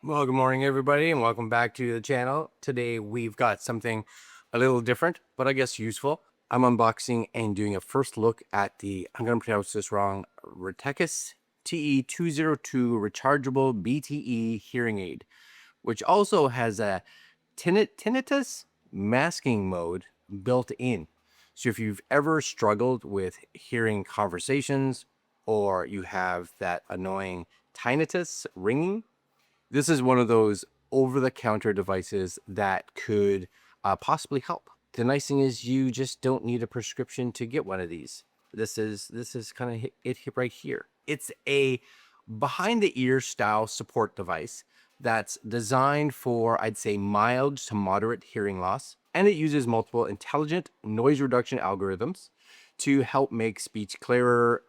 Well, good morning, everybody, and welcome back to the channel. Today, we've got something a little different, but I guess useful. I'm unboxing and doing a first look at the, I'm going to pronounce this wrong, Retekess TE202 Rechargeable BTE hearing aid, which also has a tinnitus masking mode built in. So if you've ever struggled with hearing conversations or you have that annoying tinnitus ringing, this is one of those over-the-counter devices that could possibly help. The nice thing is you just don't need a prescription to get one of these. This is kind of it right here. It's a behind the ear style support device that's designed for, I'd say, mild to moderate hearing loss, and it uses multiple intelligent noise reduction algorithms to help make speech clearer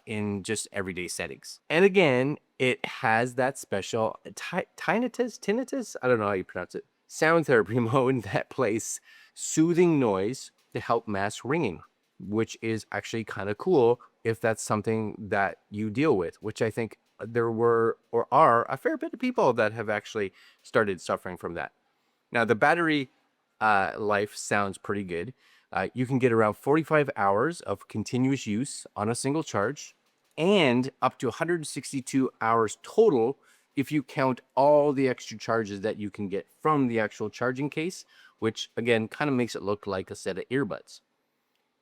in just everyday settings. And again, it has that special tinnitus, I don't know how you pronounce it, sound therapy mode that plays soothing noise to help mask ringing, which is actually kind of cool if that's something that you deal with, which I think there were or are a fair bit of people that have actually started suffering from that. Now, the battery life sounds pretty good. You can get around 45 hours of continuous use on a single charge and up to 162 hours total if you count all the extra charges that you can get from the actual charging case, which again kind of makes it look like a set of earbuds.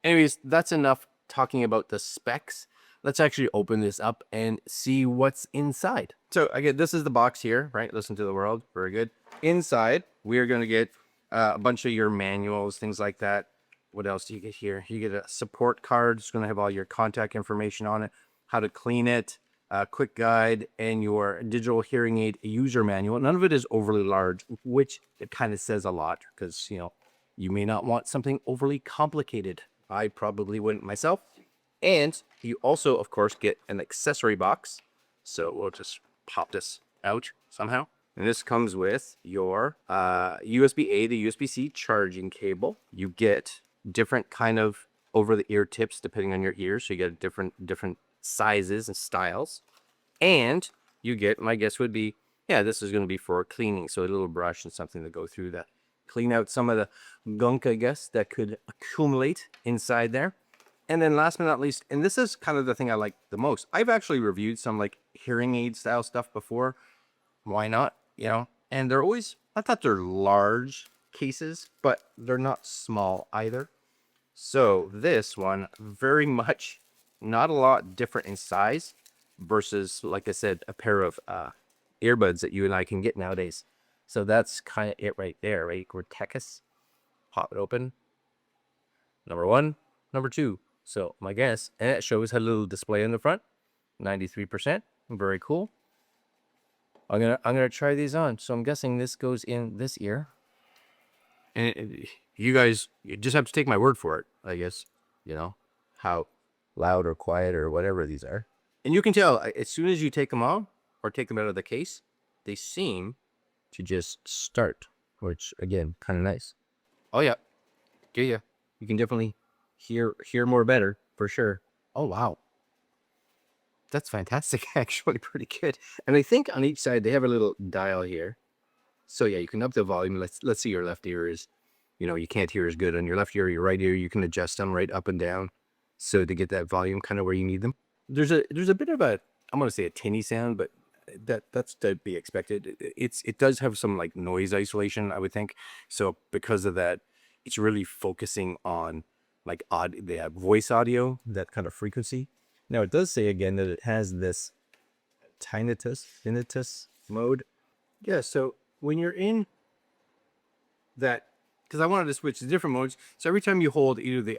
Anyways, that's enough talking about the specs. Let's actually open this up and see what's inside. So again, this is the box here, right? Listen to the world. Very good. Inside, we're going to get a bunch of your manuals, things like that. What else do you get here? You get a support card. It's going to have all your contact information on it, how to clean it, a quick guide, and your digital hearing aid user manual. None of it is overly large, which it kind of says a lot because, you may not want something overly complicated. I probably wouldn't myself. And you also, of course, get an accessory box. So we'll just pop this out somehow. And this comes with your USB-A to USB-C charging cable. You get different kind of over-the-ear tips depending on your ears. So you get different sizes and styles. And you get, my guess would be, yeah, this is going to be for cleaning. So a little brush and something to go through that. Clean out some of the gunk, I guess, that could accumulate inside there. And then last but not least, and this is kind of the thing I like the most, I've actually reviewed some like hearing aid style stuff before. Why not? And they're always, I thought they're large cases, but they're not small either. So this one, very much not a lot different in size versus, like I said, a pair of earbuds that you and I can get nowadays. So that's kind of it right there, right? Retekess. Pop it open. Number one, number two. So my guess, and it shows a little display in the front, 93%. Very cool. I'm gonna try these on. So I'm guessing this goes in this ear. And you guys, you just have to take my word for it, I guess. How loud or quiet or whatever these are. And you can tell as soon as you take them on or take them out of the case, they seem to just start, which again, kind of nice. Oh yeah, yeah. You can definitely hear more better for sure. Oh wow, that's fantastic. Actually, pretty good. And I think on each side they have a little dial here. So yeah, you can up the volume. Let's see your left ear is, you can't hear as good on your left ear or your right ear. You can adjust them right up and down, so to get that volume kind of where you need them. There's a bit of a, I'm gonna say a tinny sound, but that's to be expected. It does have some like noise isolation, I would think. So because of that, it's really focusing on like they have voice audio, that kind of frequency. Now it does say again that it has this tinnitus mode. Yeah, so when you're in that, because I wanted to switch to different modes. So every time you hold either the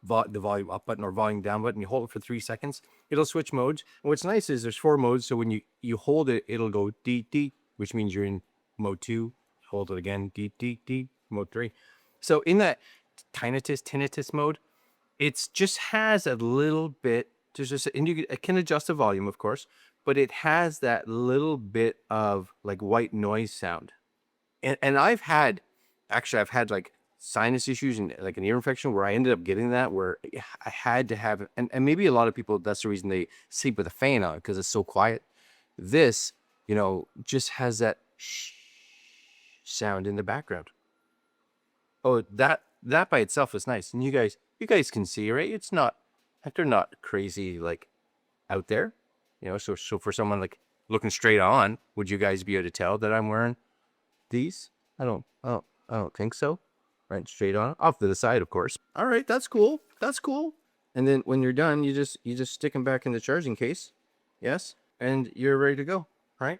volume up button or volume down button, you hold it for 3 seconds, it'll switch modes. And what's nice is there's 4 modes. So when you hold it, it'll go D D, which means you're in mode 2. Hold it again, D D D, mode 3. So in that tinnitus mode, it just has a little bit. There's just, and it can adjust the volume, of course, but it has that little bit of like white noise sound. And I've had like sinus issues and like an ear infection where I ended up getting that, where I had to have, and maybe a lot of people, that's the reason they sleep with a fan on because it's so quiet. This you know, just has that shh sound in the background. Oh, that by itself is nice. And you guys can see, right? It's not like they're not crazy like out there, you know. So for someone like looking straight on, would you guys be able to tell that I'm wearing these? I don't think so. Right, straight on, off to the side, of course. All right, that's cool. That's cool. And then when you're done, you just stick them back in the charging case. Yes, and you're ready to go. Right?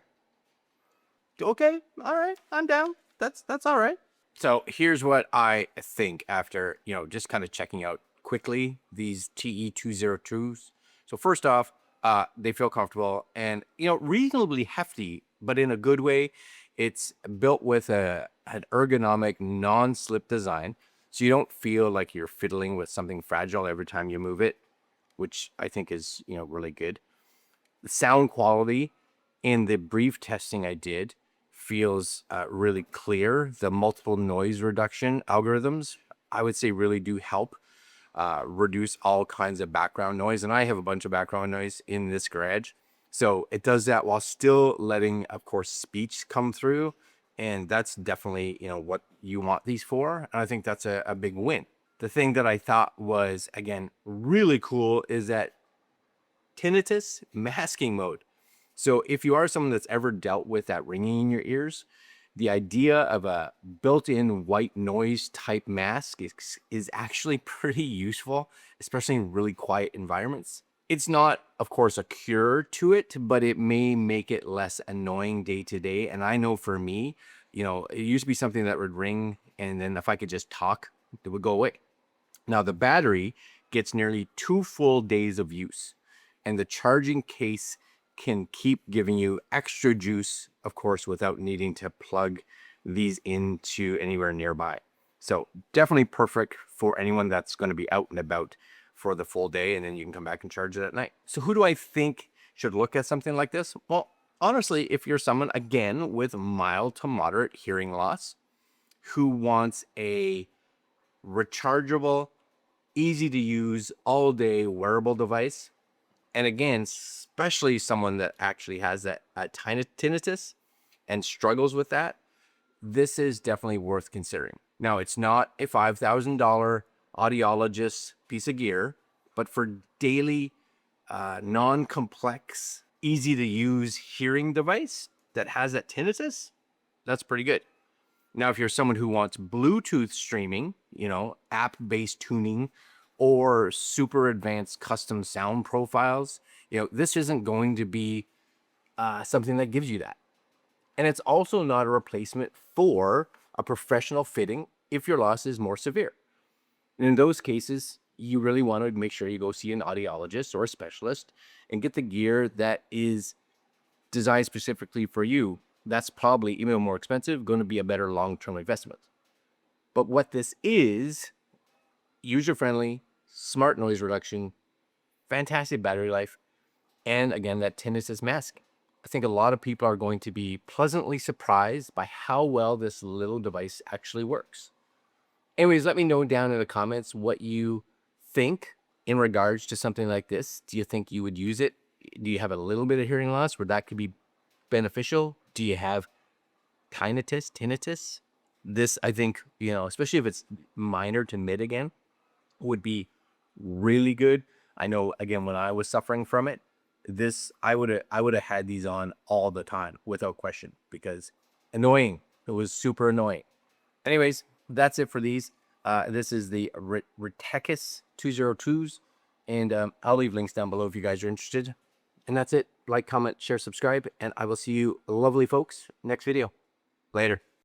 Okay. All right. I'm down. That's all right. So here's what I think after, you know, just kind of checking out quickly these TE202s. So first off, they feel comfortable and, you know, reasonably hefty, but in a good way. It's built with an ergonomic non-slip design. So you don't feel like you're fiddling with something fragile every time you move it, which I think is, you know, really good. The sound quality in the brief testing I did feels really clear. The multiple noise reduction algorithms, I would say, really do help reduce all kinds of background noise. And I have a bunch of background noise in this garage. So it does that while still letting, of course, speech come through. And that's definitely, you know, what you want these for. And I think that's a big win. The thing that I thought was, again, really cool is that tinnitus masking mode. So if you are someone that's ever dealt with that ringing in your ears, the idea of a built-in white noise type mask is actually pretty useful, especially in really quiet environments. It's not, of course, a cure to it, but it may make it less annoying day to day. And I know for me, you know, it used to be something that would ring, and then if I could just talk, it would go away. Now the battery gets nearly 2 full days of use, and the charging case can keep giving you extra juice, of course, without needing to plug these into anywhere nearby. So definitely perfect for anyone that's going to be out and about for the full day, and then you can come back and charge it at night. So who do I think should look at something like this? Well, honestly, if you're someone, again, with mild to moderate hearing loss who wants a rechargeable, easy to use, all day wearable device, and again, especially someone that actually has that tinnitus and struggles with that, this is definitely worth considering. Now, it's not a $5,000 audiologist piece of gear, but for daily, non-complex, easy to use hearing device that has that tinnitus, that's pretty good. Now, if you're someone who wants Bluetooth streaming, you know, app-based tuning, or super advanced custom sound profiles, you know, this isn't going to be something that gives you that. And it's also not a replacement for a professional fitting if your loss is more severe. And in those cases, you really want to make sure you go see an audiologist or a specialist and get the gear that is designed specifically for you. That's probably, even more expensive, going to be a better long-term investment. But what this is, user-friendly, smart noise reduction, fantastic battery life, and again, that tinnitus mask. I think a lot of people are going to be pleasantly surprised by how well this little device actually works. Anyways, let me know down in the comments what you think in regards to something like this. Do you think you would use it? Do you have a little bit of hearing loss where that could be beneficial? Do you have tinnitus? This, I think, you know, especially if it's minor to mid again, would be really good. I know, again, when I was suffering from it, this I would have had these on all the time without question, because annoying. It was super annoying. Anyways, that's it for these. This is the Retekess 202s, and I'll leave links down below if you guys are interested. And that's it. Like, comment, share, subscribe, and I will see you lovely folks next video. Later.